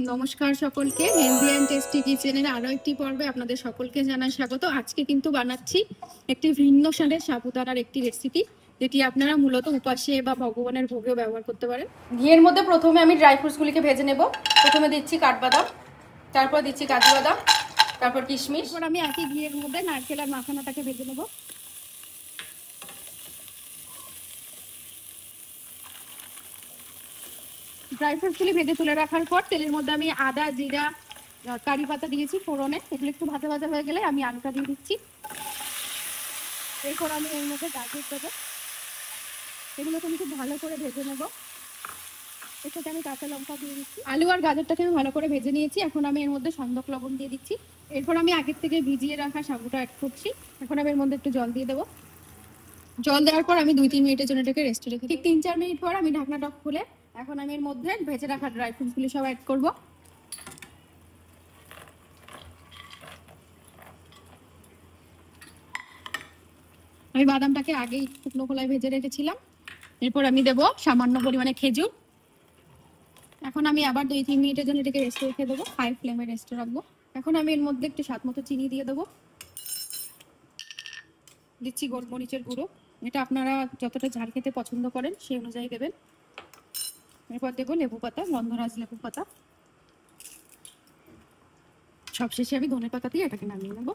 নমস্কার সকলকে, healthy and tasty কিচেনের আরো একটি পর্বে আপনাদের সকলকে জানাই স্বাগত। আজকে কিন্তু বানাচ্ছি একটি ভিন্ন স্বাদের সাবুদানার একটি রেসিপি, যেটি আপনারা মূলত উপাসে বা ভগবানের ভোগেও ব্যবহার করতে পারেন। ঘিয়ের মধ্যে প্রথমে আমি ড্রাই ফ্রুটসগুলিকে ভেজে নেব। প্রথমে দিচ্ছি কাঠবাদাম, তারপর দিচ্ছি কাজু বাদাম, তারপর কিশমিশ। এরপর আমি একই ঘিয়ের মধ্যে নারকেল আর মাখানাটাকে ভেজে নেব। ড্রাই ফ্রুটসগুলি ভেজে তুলে রাখার পর তেলের মধ্যে আমি আদা, জিরা, কারি পাতা দিয়েছি ফোড়নে। এগুলো একটু ভাজা ভাজা হয়ে গেলে আমি আলুটা দিয়ে দিচ্ছি। এরপর আমি এর মধ্যে গাজর দেবো। এগুলোকে আমি খুব ভালো করে ভেজে নেবো। এর সাথে আমি কাঁচা লঙ্কা দিয়ে দিচ্ছি। আলু আর গাজরটাকে আমি ভালো করে ভেজে নিয়েছি। এখন আমি এর মধ্যে সন্দক লবণ দিয়ে দিচ্ছি। এরপর আমি আগের থেকে ভিজিয়ে রাখা সাবুটা অ্যাড করছি। এখন আমি এর মধ্যে একটু জল দিয়ে দেবো। জল দেওয়ার পর আমি 2-3 মিনিটের জন্য এটাকে রেস্টে রেখে, ঠিক 3-4 মিনিট পর আমি ঢাকনাটা খুলে এখন আমি এর মধ্যে ভেজে রাখা ড্রাই ফ্রুটসগুলি সব অ্যাড করবো। আমি বাদামটাকে আগেই শুকনো খোলায় ভেজে রেখেছিলাম। এরপর আমি দেবো সামান্য পরিমাণে খেজুর। এখন আমি আবার 2-3 মিনিটের জন্য এটাকে রেস্টে রেখে দেবো, হাই ফ্লেমে রেস্টে রাখবো। এখন আমি এর মধ্যে একটু স্বাদ মতো চিনি দিয়ে দেবো। দিচ্ছি গোলমরিচের গুঁড়ো, এটা আপনারা যতটা ঝাল খেতে পছন্দ করেন সেই অনুযায়ী দেবেন। এরপর দেবো লেবু পাতা, গন্ধরাজ লেবু পাতা। সবশেষে আমি ধনে পাতা দিয়ে এটাকে নামিয়ে নেবো।